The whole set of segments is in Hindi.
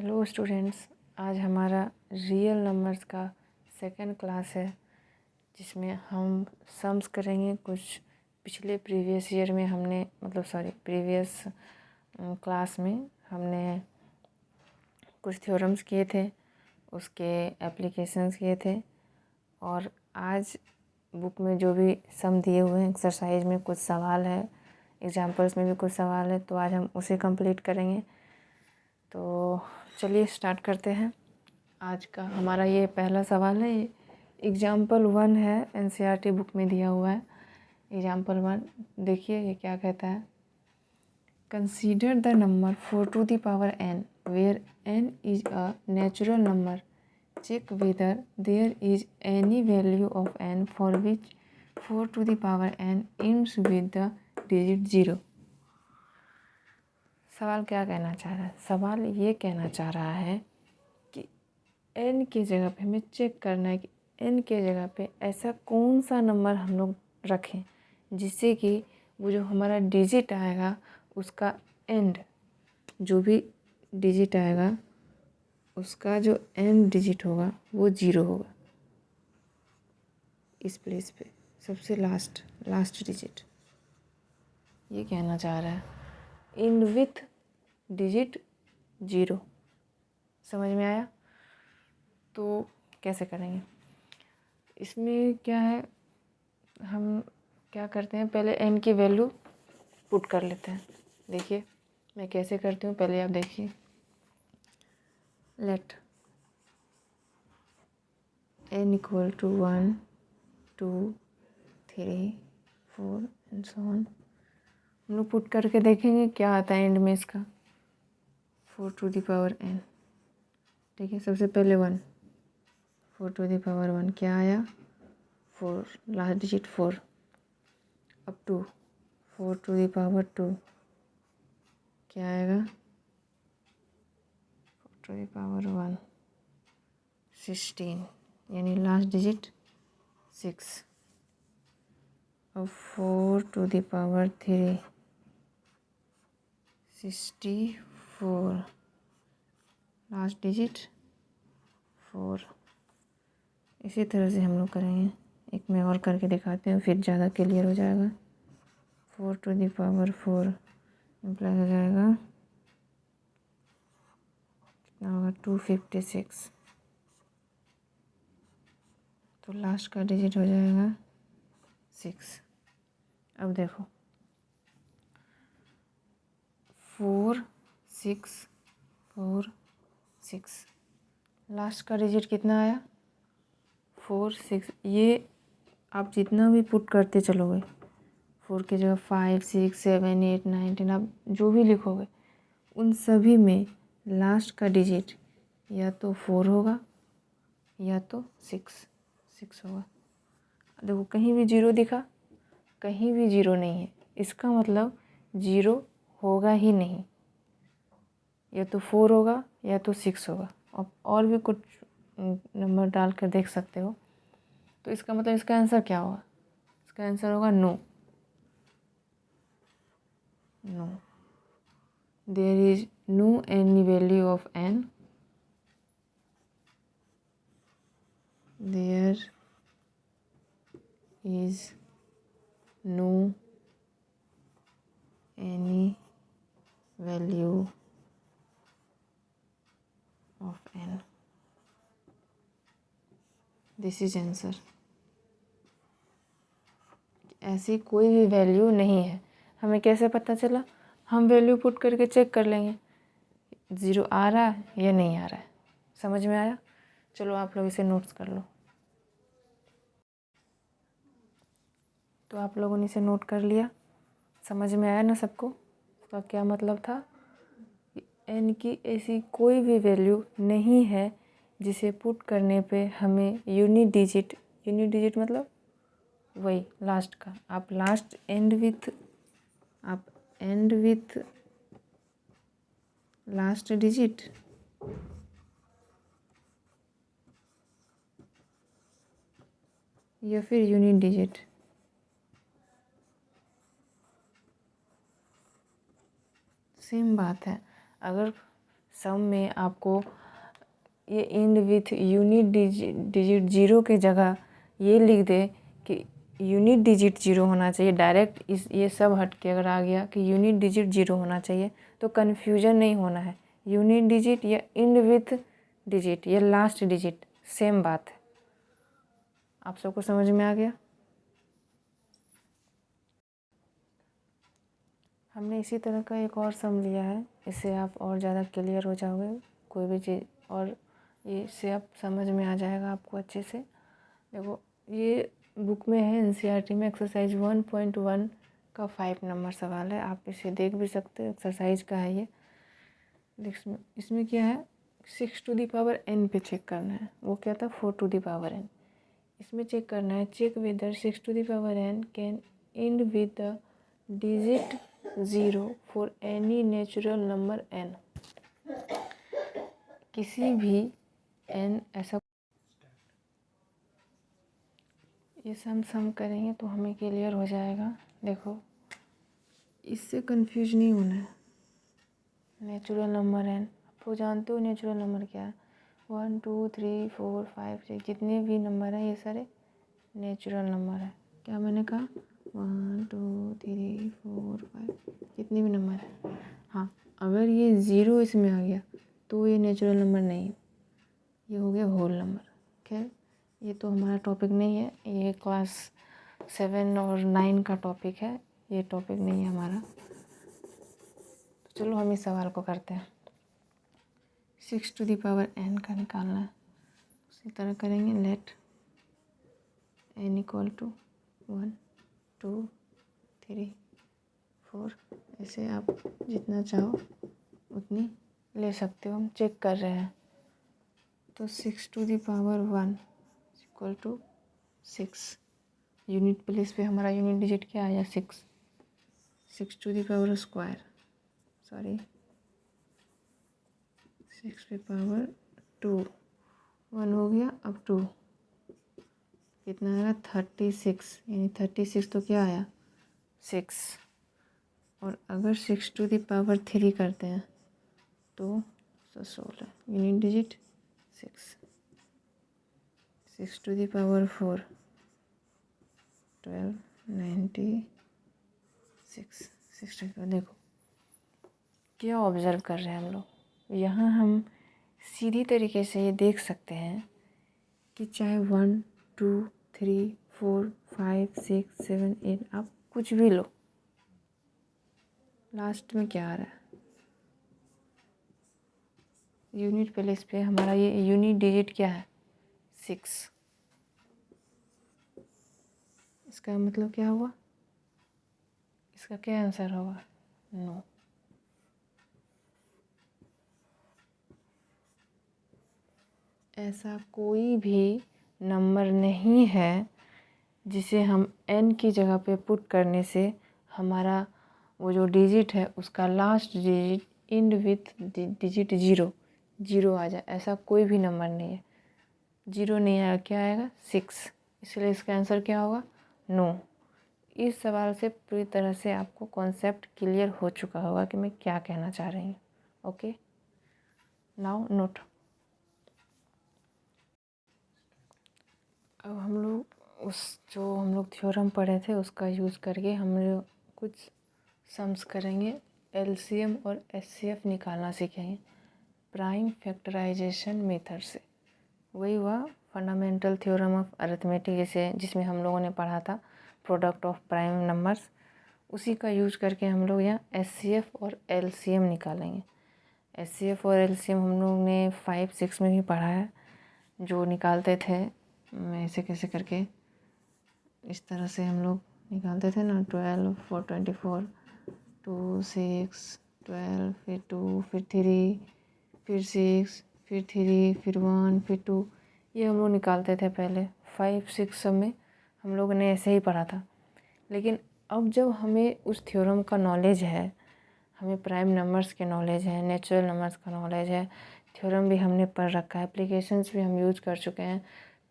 हेलो स्टूडेंट्स, आज हमारा रियल नंबर्स का सेकंड क्लास है जिसमें हम सम्स करेंगे। कुछ पिछले प्रीवियस ईयर में हमने प्रीवियस क्लास में हमने कुछ थ्योरम्स किए थे, उसके एप्लीकेशंस किए थे। और आज बुक में जो भी सम दिए हुए हैं, एक्सरसाइज में कुछ सवाल है, एग्जाम्पल्स में भी कुछ सवाल है, तो आज हम उसे कंप्लीट करेंगे। तो चलिए स्टार्ट करते हैं। आज का हमारा ये पहला सवाल है, एग्जाम्पल 1 है, एनसीईआरटी बुक में दिया हुआ है। एग्जाम्पल 1 देखिए ये क्या कहता है। Consider the number 4 to the power n where n is a natural number. Check whether there is any value of n for which 4 to the power n ends with the digit 0। सवाल क्या कहना चाह रहा है? सवाल ये कहना चाह रहा है कि n की जगह पे हमें चेक करना है कि n के जगह पे ऐसा कौन सा नंबर हम लोग रखें जिससे कि वो जो हमारा डिजिट आएगा उसका एंड, जो भी डिजिट आएगा उसका जो एंड डिजिट होगा वो 0 होगा। इस प्लेस पे सबसे लास्ट डिजिट ये कहना चाह रहा है, एंड विथ डिजिट 0। समझ में आया? तो कैसे करेंगे इसमें? क्या है, हम क्या करते हैं, पहले n की वैल्यू पुट कर लेते हैं। देखिए मैं कैसे करती हूँ, पहले आप देखिए। Let n equal to 1 2 3 4 and so on. हम लोग पुट करके देखेंगे क्या आता है एंड में इसका। 4 to the power n, ठीक है। सबसे पहले 1, 4 to the power 1 क्या आया? 4, लास्ट डिजिट 4। अब 2, 4 to the power 2 क्या आएगा? 4 to the power 1 16, यानी लास्ट डिजिट 6। अब 4 to the power 3 64, last digit 4। इसी तरह से हम लोग करेंगे। एक मैं और करके दिखाते हैं, फिर ज़्यादा क्लियर हो जाएगा। 4 to the power 4 इम्प्लाई हो जाएगा, कितना होगा? 256। तो लास्ट का डिजिट हो जाएगा 6। अब देखो 4 6 4 6, लास्ट का डिजिट कितना आया? 4 6। ये आप जितना भी पुट करते चलोगे, 4 की जगह 5 6 7 8 9 10, आप जो भी लिखोगे उन सभी में लास्ट का डिजिट या तो 4 होगा या तो 6 होगा। देखो कहीं भी 0 दिखा, कहीं भी 0 नहीं है, इसका मतलब 0 होगा ही नहीं। या तो 4 होगा या तो 6 होगा। और भी कुछ नंबर डाल कर देख सकते हो। तो इसका मतलब इसका आंसर क्या होगा? इसका आंसर होगा no. There is no any value of n। There is no any value of n। This is answer. ऐसी कोई भी वैल्यू नहीं है। हमें कैसे पता चला? हम वैल्यू पुट करके चेक कर लेंगे 0 आ रहा है या नहीं आ रहा है। समझ में आया? चलो आप लोग इसे नोट्स कर लो। तो आप लोगों ने इसे नोट कर लिया, समझ में आया ना सबको? इसका क्या मतलब था? n की ऐसी कोई भी वैल्यू नहीं है जिसे पुट करने पे हमें यूनिट डिजिट मतलब वही लास्ट का। आप एंड विथ लास्ट डिजिट या फिर यूनिट डिजिट, सेम बात है। अगर सम में आपको ये and with unit digit zero के जगह ये लिख दे कि यूनिट डिजिट ज़ीरो होना चाहिए। डायरेक्ट इस ये सब हट के अगर आ गया कि यूनिट डिजिट ज़ीरो होना चाहिए तो कन्फ्यूजन नहीं होना है। यूनिट डिजिट या एंड विथ डिजिट या लास्ट डिजिट सेम बात है। आप सबको समझ में आ गया? हमने इसी तरह का एक और सम लिया है, इससे आप और ज़्यादा क्लियर हो जाओगे कोई भी चीज़, और ये इससे आप समझ में आ जाएगा आपको अच्छे से। देखो ये बुक में है एनसीईआरटी में एक्सरसाइज 1.1 का 5 नंबर सवाल है। आप इसे देख भी सकते हो, एक्सरसाइज का है ये। इसमें क्या है, 6 टू द पावर n पे चेक करना है। वो क्या था, 4 टू द पावर n। इसमें चेक करना है, check whether 6 to the power n can end with the digit 0 for any natural number n। किसी भी n ऐसा, ये सम करेंगे तो हमें क्लियर हो जाएगा। देखो इससे कंफ्यूज नहीं होना है। नेचुरल नंबर n, आप तो जानते हो नेचुरल नंबर क्या है। 1 2 3 4 5 6 जितने भी नंबर हैं ये सारे नेचुरल नंबर है। क्या मैंने कहा, 1 2 3 4 5 जितने भी नंबर है। हाँ, अगर ये ज़ीरो इसमें आ गया तो ये नेचुरल नंबर नहीं है, ये हो गया होल नंबर। खैर ये तो हमारा टॉपिक नहीं है, ये क्लास 7 और 9 का टॉपिक है, ये टॉपिक नहीं है हमारा। तो चलो हम इस सवाल को करते हैं। 6 टू द पावर n का निकालना है। उसी तरह करेंगे, लेट n इक्वल टू 1 2 3 4। ऐसे आप जितना चाहो उतनी ले सकते हो। हम चेक कर रहे हैं तो 6 to the power 1 equal to 6। Unit place पे हमारा यूनिट डिजिट क्या आया, 6। 6 to the power square, sorry 6 पे पावर 2, 1 हो गया, अब 2 कितना आएगा 36, यानी 36 तो क्या आया 6। और अगर 6 टू द पावर 3 करते हैं तो 16, unit digit 6। 6 to the power 4 12 96 64। देखो क्या ऑब्ज़र्व कर रहे हैं हम लोग, यहाँ हम सीधी तरीके से ये देख सकते हैं कि चाहे 1 2 3 4 5 6 7 8 आप कुछ भी लो, लास्ट में क्या आ रहा है, यूनिट प्लेस पे हमारा ये यूनिट डिजिट क्या है 6। इसका मतलब क्या हुआ, इसका क्या आंसर होगा, नो। ऐसा कोई भी नंबर नहीं है जिसे हम n की जगह पे पुट करने से हमारा वो जो डिजिट है उसका last digit end with digit zero आ जाए। ऐसा कोई भी नंबर नहीं है, ज़ीरो नहीं आएगा, क्या आएगा 6। इसलिए इसका आंसर क्या होगा, नो। इस सवाल से पूरी तरह से आपको कॉन्सेप्ट क्लियर हो चुका होगा कि मैं क्या कहना चाह रही हूँ। Okay, now note. अब हम लोग जो हम लोग थ्योरम पढ़े थे उसका यूज़ करके हम लोग कुछ सम्स करेंगे। एलसीएम और एचसीएफ निकालना सीखेंगे प्राइम फैक्टराइजेशन मेथड से। वही हुआ फंडामेंटल थ्योरम ऑफ अरिथमेटिक जिसमें हम लोगों ने पढ़ा था प्रोडक्ट ऑफ प्राइम नंबर्स, उसी का यूज करके हम लोग यहाँ एचसीएफ और एलसीएम निकालेंगे। एचसीएफ और एलसीएम हम लोग ने 5 6 में भी पढ़ा है, जो निकालते थे ऐसे कैसे करके, इस तरह से हम लोग निकालते थे ना, 12 4 24 2 6 12 फिर 2 फिर 3 फिर 6 फिर 3 फिर 1 फिर 2, ये हम लोग निकालते थे पहले 5 6 सब में हम लोगों ने ऐसे ही पढ़ा था। लेकिन अब जब हमें उस थ्योरम का नॉलेज है, हमें प्राइम नंबर्स के नॉलेज है, नेचुरल नंबर्स का नॉलेज है, थ्योरम भी हमने पढ़ रखा है, एप्लीकेशंस भी हम यूज़ कर चुके हैं,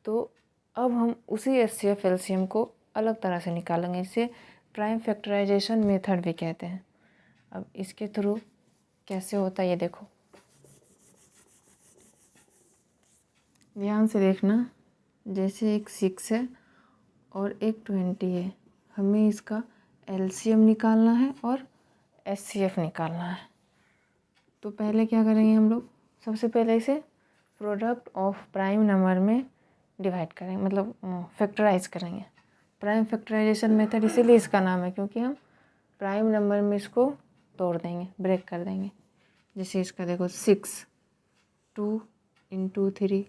तो अब हम उसी एचसीएफ एलसीएम को अलग तरह से निकालेंगे। इसे प्राइम फैक्टराइजेशन मेथड भी कहते हैं। अब इसके थ्रू कैसे होता है ये देखो। ध्यान से देखना, जैसे एक 6 है और एक 20 है, हमें इसका एलसीएम निकालना है और एचसीएफ निकालना है। तो पहले क्या करेंगे हम लोग, सबसे पहले इसे प्रोडक्ट ऑफ प्राइम नंबर में डिवाइड करेंगे, मतलब फैक्टराइज करेंगे। प्राइम फैक्टराइजेशन मेथड इसीलिए इसका नाम है क्योंकि हम प्राइम नंबर में इसको तोड़ देंगे, ब्रेक कर देंगे। जैसे इसका देखो 6 2 × 3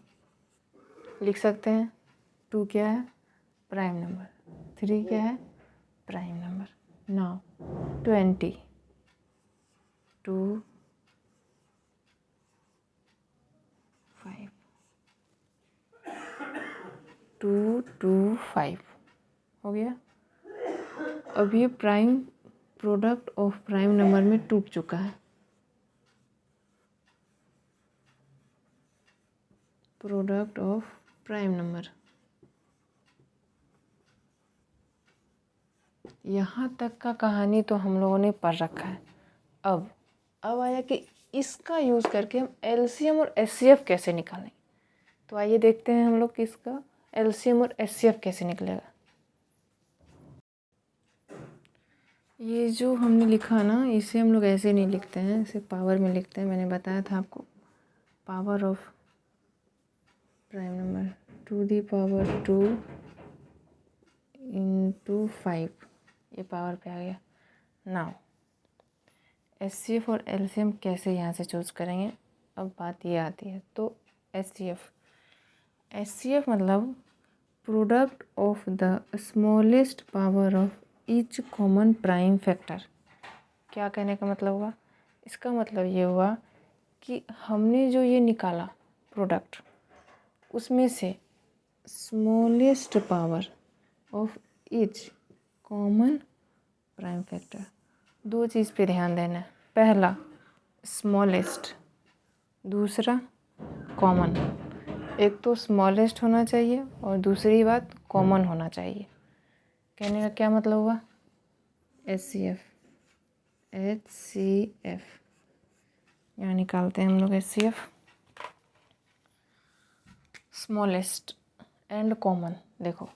लिख सकते हैं। 2 क्या है, प्राइम नंबर, 3 क्या है, प्राइम नंबर। नाउ 20 2 5 2 2 5 हो गया। अब ये prime product of prime number में टूट चुका है। प्रोडक्ट ऑफ प्राइम नंबर, यहाँ तक का कहानी तो हम लोगों ने पढ़ रखा है। अब आया कि इसका यूज़ करके हम एलसीएम और एचसीएफ कैसे निकालें। तो आइए देखते हैं हम लोग कि इसका एलसीएम और एचसीएफ कैसे निकलेगा। ये जो हमने लिखा ना, इसे हम लोग ऐसे नहीं लिखते हैं, इसे पावर में लिखते हैं। मैंने बताया था आपको, पावर ऑफ प्राइम नंबर 2 × 5, ये पावर पे आ गया। नाउ एचसीएफ और एलसीएम कैसे यहाँ से चूज़ करेंगे, अब बात ये आती है। तो एचसीएफ मतलब product of the smallest power of each common prime factor. क्या कहने का मतलब हुआ, इसका मतलब ये हुआ कि हमने जो ये निकाला प्रोडक्ट, उसमें से smallest power of each common prime factor, दो चीज़ पे ध्यान देना है। पहला स्मॉलेस्ट, दूसरा कॉमन। एक तो स्मॉलेस्ट होना चाहिए और दूसरी बात कॉमन होना चाहिए। कहने का क्या मतलब हुआ, एचसीएफ यहाँ निकालते हैं हम लोग एचसीएफ, स्मॉलेस्ट एंड कॉमन। देखो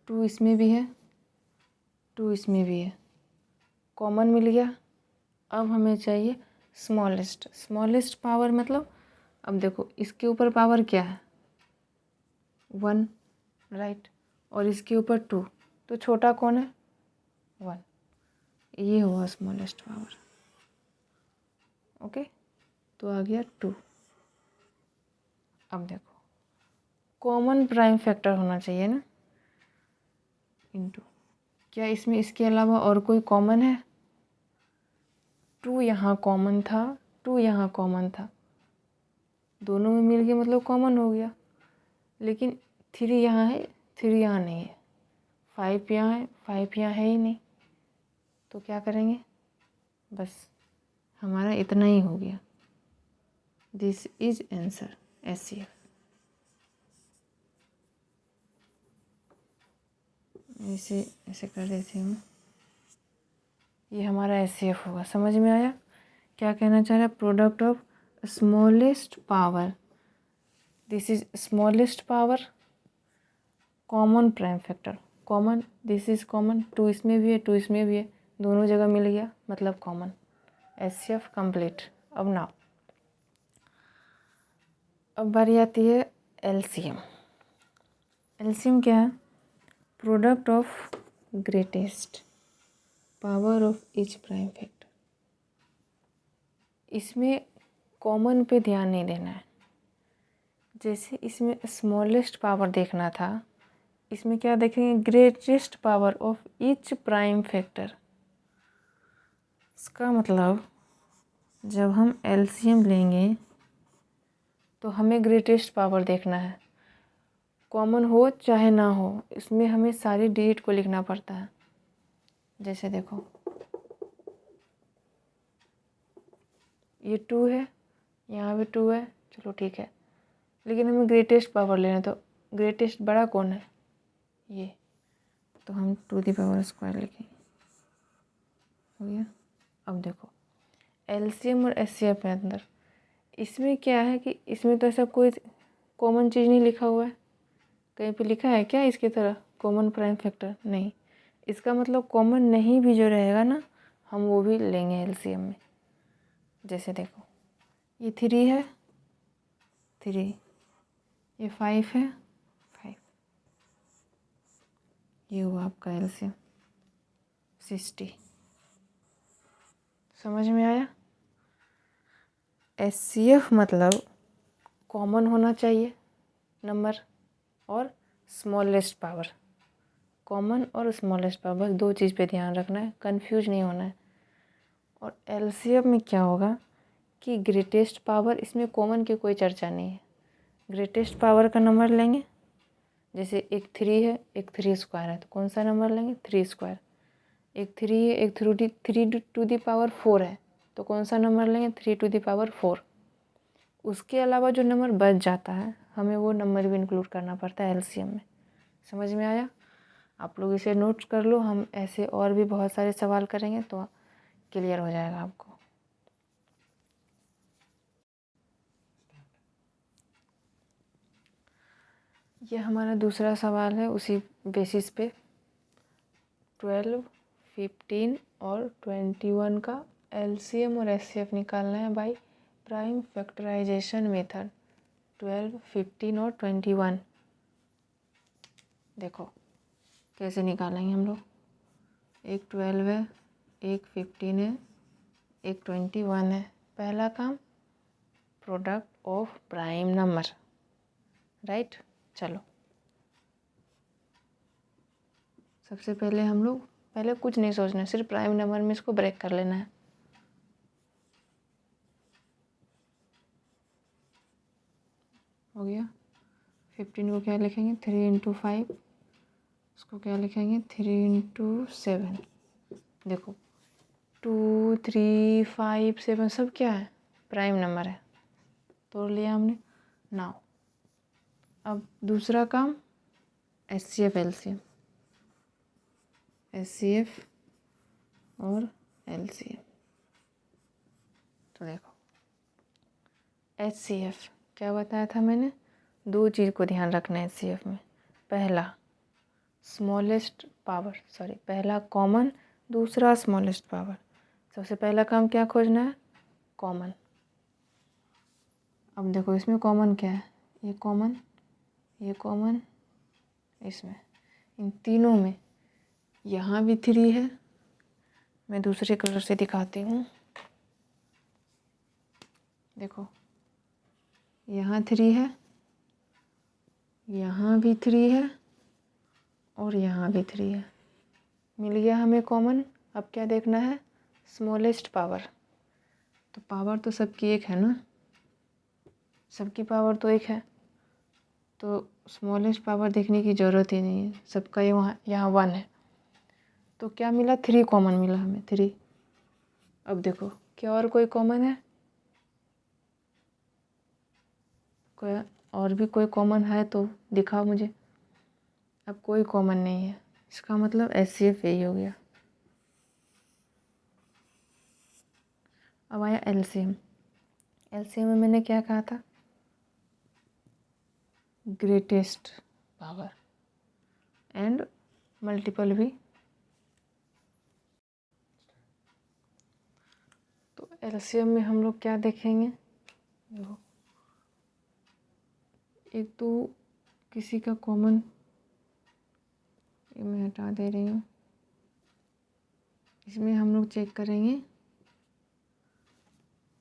2 इसमें भी है, 2 इसमें भी है, कॉमन मिल गया। अब हमें चाहिए स्मॉलेस्ट पावर, मतलब अब देखो इसके ऊपर पावर क्या है, 1, राइट, और इसके ऊपर 2, तो छोटा कौन है, 1। ये हुआ स्मॉलेस्ट पावर। ओके, तो आ गया 2। अब देखो कॉमन प्राइम फैक्टर होना चाहिए ना, इनटू, क्या इसमें इसके अलावा और कोई कॉमन है। 2 यहाँ कॉमन था, 2 यहाँ कॉमन था, दोनों में मिल गया मतलब कॉमन हो गया। लेकिन 3 यहाँ है, 3 यहाँ नहीं है, 5 यहाँ है, 5 यहाँ है ही नहीं। तो क्या करेंगे, बस हमारा इतना ही हो गया। This is answer HCF. इसे ऐसे कर देती हूँ, ये हमारा एचसीएफ होगा। समझ में आया क्या कहना चाह रहा है, product of smallest power, this is smallest power, common prime factor, common, this is common, 2 इसमें भी है, 2 इसमें भी है, दोनों जगह मिल गया मतलब कॉमन। HCF complete. अब बारी आती है एलसीएम। एलसीएम क्या है, product of greatest power of each prime factor. इसमें कॉमन पे ध्यान नहीं देना है। जैसे इसमें स्मॉलेस्ट पावर देखना था, इसमें क्या देखेंगे, greatest power of each prime factor. इसका मतलब जब हम एलसीएम लेंगे तो हमें ग्रेटेस्ट पावर देखना है, कॉमन हो चाहे ना हो, इसमें हमें सारी डिजिट को लिखना पड़ता है। जैसे देखो ये 2 है, यहाँ भी 2 है, चलो ठीक है, लेकिन हमें ग्रेटेस्ट पावर लेना है, तो ग्रेटेस्ट बड़ा कौन है, ये, तो हम 2² लिखेंगे। हो गया। अब देखो एलसीएम और एचसीएफ के अंदर इसमें क्या है कि इसमें तो ऐसा कोई कॉमन चीज़ नहीं लिखा हुआ है, कहीं पे लिखा है क्या इसकी तरह कॉमन प्राइम फैक्टर? नहीं। इसका मतलब कॉमन नहीं भी जो रहेगा ना, हम वो भी लेंगे एलसीएम में। जैसे देखो, ये 3 है, 3, ये 5 है, 5, ये हुआ आपका एलसीएम 60। समझ में आया? एचसीएफ मतलब कॉमन होना चाहिए नंबर और स्मॉलेस्ट पावर। कॉमन और स्मॉलेस्ट पावर, बस 2 चीज़ पे ध्यान रखना है, कंफ्यूज नहीं होना है। और एलसीएम में क्या होगा कि ग्रेटेस्ट पावर, इसमें कॉमन की कोई चर्चा नहीं है। ग्रेटेस्ट पावर का नंबर लेंगे, जैसे एक 3 है, एक 3 स्क्वायर है, तो कौन सा नंबर लेंगे? 3 स्क्वायर। एक 3 है, एक 3 टू दी पावर 4 है, तो कौन सा नंबर लेंगे? 3 टू दी पावर 4। उसके अलावा जो नंबर बच जाता है, हमें वो नंबर भी इंक्लूड करना पड़ता है एलसीएम में। समझ में आया? आप लोग इसे नोट कर लो, हम ऐसे और भी बहुत सारे सवाल करेंगे तो क्लियर हो जाएगा आपको। ये हमारा दूसरा सवाल है उसी बेसिस पे। 12, 15 और 21 का एलसीएम और एचसीएफ निकालना है बाय प्राइम फैक्टराइजेशन मेथड। 12, 15 और 21 देखो कैसे निकालेंगे हम लोग। एक 12 है, एक 15 है, एक 21 है। पहला काम, product of prime number, right. चलो सबसे पहले हम लोग, पहले कुछ नहीं सोचना है, सिर्फ प्राइम नंबर में इसको ब्रेक कर लेना है। हो गया। 15 को क्या लिखेंगे? 3 इंटू 5। उसको क्या लिखेंगे? 3 इंटू 7। देखो 2, 3, 5, 7 सब क्या है? प्राइम नंबर है, तोड़ लिया हमने। नाउ अब दूसरा काम, एचसीएफ एलसीएम, एचसीएफ और एलसीएम। तो देखो एचसीएफ क्या बताया था मैंने? 2 चीज़ को ध्यान रखना है एचसीएफ में। पहला स्मॉलेस्ट पावर, सॉरी पहला कॉमन, दूसरा स्मॉलेस्ट पावर। सबसे पहला काम क्या खोजना है? कॉमन। अब देखो इसमें कॉमन क्या है? ये कॉमन, ये कॉमन, इसमें, इन तीनों में यहाँ भी 3 है। मैं दूसरे कलर से दिखाती हूँ। देखो यहाँ 3 है, यहाँ भी 3 है और यहाँ भी 3 है। मिल गया हमें कॉमन। अब क्या देखना है? Smallest power. तो पावर तो सबकी एक है ना, सबकी पावर तो एक है, तो स्मॉलेस्ट पावर देखने की ज़रूरत ही नहीं है, सबका ये वहाँ यहाँ 1 है। तो क्या मिला? 3 कॉमन मिला हमें, 3। अब देखो क्या और कोई कॉमन है? कोई और भी कोई कॉमन है तो दिखाओ मुझे। अब कोई कॉमन नहीं है, इसका मतलब एचसीएफ यही हो गया। अब आया एलसीएम। एलसीएम में मैंने क्या कहा था? ग्रेटेस्ट पावर एंड मल्टीपल भी। तो एलसीएम में हम लोग क्या देखेंगे? देखो एक तो किसी का कॉमन, ये मैं हटा दे रही हूँ। इसमें हम लोग चेक करेंगे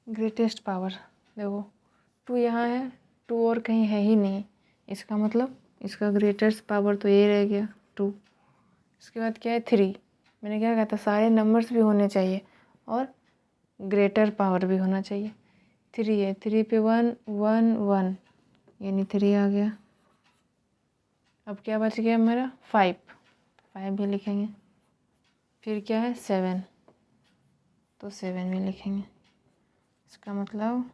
ग्रेटेस्ट पावर। देखो 2 यहाँ है, 2 और कहीं है ही नहीं, इसका मतलब इसका ग्रेटेस्ट पावर तो ये रह गया 2। इसके बाद क्या है? 3। मैंने क्या कहा था? सारे नंबर्स भी होने चाहिए और ग्रेटर पावर भी होना चाहिए। 3 है, 3 पे 1, 1, 1, यानी 3 आ गया। अब क्या बच गया मेरा? 5, 5 भी लिखेंगे। फिर क्या है? 7, तो 7 भी लिखेंगे। इसका मतलब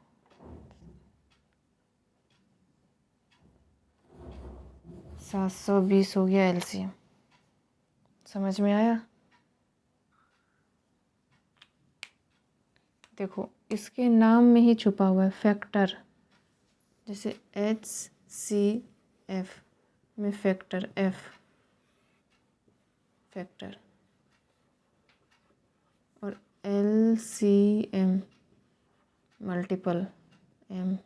720 हो गया एलसीएम। समझ में आया? देखो इसके नाम में ही छुपा हुआ है फैक्टर। जैसे HCF में फैक्टर F फैक्टर और LCM मल्टीपल M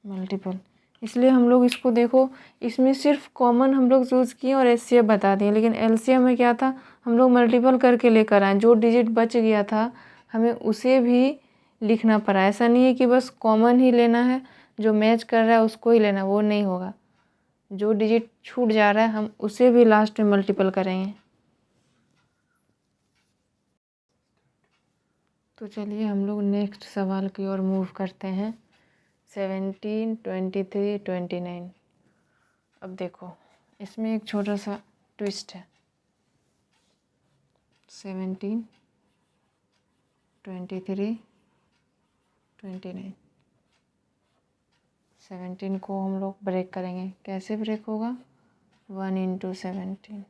मल्टीपल। इसलिए हम लोग इसको देखो, इसमें सिर्फ कॉमन हम लोग यूज़ किए और HCF बता दिए, लेकिन LCM में क्या था, हम लोग मल्टीपल करके लेकर आए। जो डिजिट बच गया था हमें उसे भी लिखना पड़ा। ऐसा नहीं है कि बस कॉमन ही लेना है, जो मैच कर रहा है उसको ही लेना, वो नहीं होगा। जो डिजिट छूट जा रहा है हम उसे भी लास्ट में मल्टीपल करेंगे। तो चलिए हम लोग नेक्स्ट सवाल की ओर मूव करते हैं। 17, 23, 29। अब देखो इसमें एक छोटा सा ट्विस्ट है। 17, 23, 29। 17 को हम लोग ब्रेक करेंगे। कैसे ब्रेक होगा? 1 इंटू 17,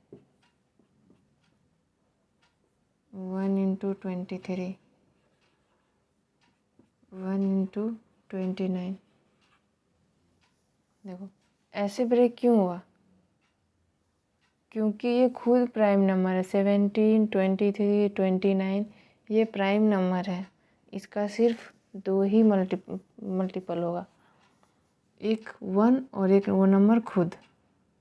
1 इंटू 23, 1 इंटू 29। देखो ऐसे ब्रेक क्यों हुआ? क्योंकि ये खुद प्राइम नंबर है। 17, 23, 29 ये प्राइम नंबर है। इसका सिर्फ दो ही मल्टीपल होगा, एक 1 और एक वो नंबर खुद।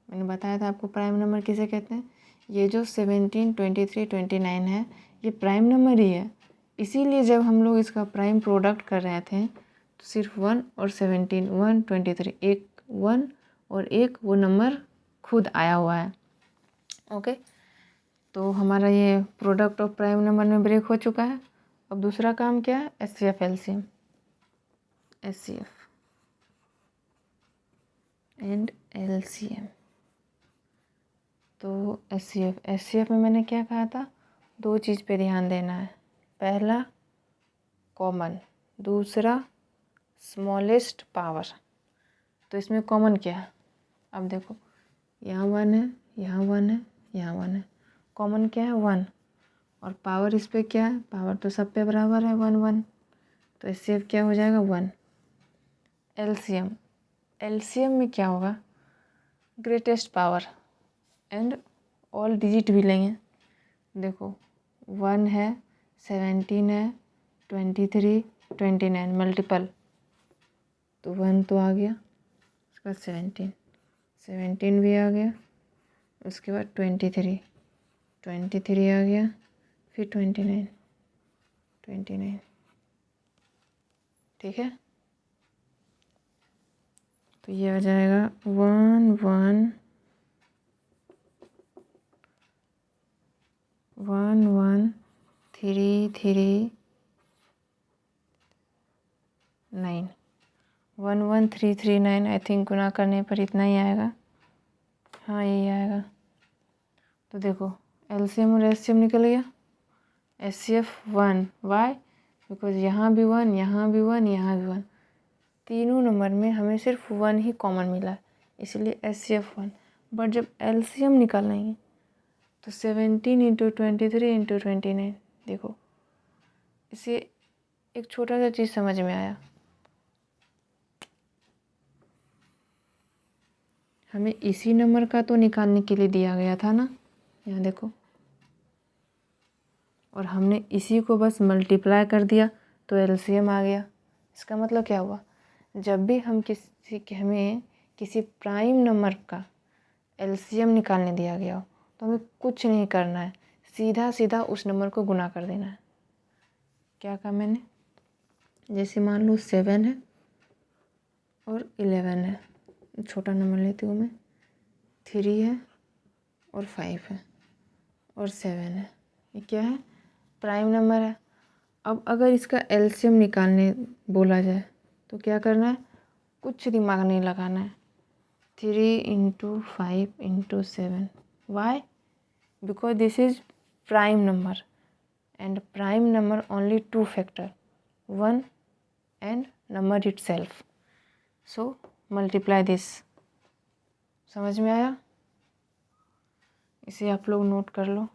मैंने बताया था आपको प्राइम नंबर किसे कहते हैं। ये जो 17, 23, 29 है ये प्राइम नंबर ही है। इसीलिए जब हम लोग इसका प्राइम प्रोडक्ट कर रहे थे तो सिर्फ 1 और 17, 1, 23, एक 1 और एक वो नंबर खुद आया हुआ है। ओके, तो हमारा ये प्रोडक्ट ऑफ प्राइम नंबर में ब्रेक हो चुका है। अब दूसरा काम क्या है? HCF LCM, HCF and LCM। तो HCF में मैंने क्या कहा था? दो चीज़ पे ध्यान देना है। पहला कॉमन, दूसरा स्मॉलेस्ट पावर। तो इसमें कॉमन क्या है? अब देखो यहाँ 1 है, यहाँ 1 है, यहाँ 1 है। कॉमन क्या है? 1। और पावर इस पे क्या है? पावर तो सब पे बराबर है, 1 1। तो HCF क्या हो जाएगा? 1। LCM में क्या होगा? Greatest power and all digit भी लेंगे। देखो 1 है, 17 है, 23, 29 मल्टीपल, तो 1 तो आ गया। उसके बाद 17 भी आ गया। उसके बाद 23 आ गया। फिर 29। ठीक है, तो ये हो जाएगा 1 1 1 1 3 3 9 1 1 3 3 9। आई थिंक गुना करने पर इतना ही आएगा। हाँ यही आएगा। तो देखो LCM और HCM निकल गया। HCF 1, Y? बिकॉज यहाँ भी 1, यहाँ भी 1, यहाँ भी 1, तीनों नंबर में हमें सिर्फ 1 ही कॉमन मिला है, इसलिए HCF 1। बट जब LCM निकालेंगे तो 17 इंटू 23 इंटू 29। देखो इसे एक छोटा सा चीज़ समझ में आया। हमें इसी नंबर का तो निकालने के लिए दिया गया था ना, यहाँ देखो, और हमने इसी को बस मल्टीप्लाई कर दिया तो LCM आ गया। इसका मतलब क्या हुआ? जब भी हमें किसी प्राइम नंबर का LCM निकालने दिया गया हो तो हमें कुछ नहीं करना है, सीधा सीधा उस नंबर को गुना कर देना है। क्या कहा मैंने? जैसे मान लो 7 है और 11 है, छोटा नंबर लेती हूँ मैं, 3 है और 5 है और 7 है। ये क्या है? प्राइम नंबर है। अब अगर इसका LCM निकालने बोला जाए तो क्या करना है? कुछ दिमाग नहीं लगाना है। 3 into 5 into 7। Why? Because this is prime number and prime number only 2 factor, 1 and number itself. So multiply this. समझ में आया? इसे आप लोग नोट कर लो।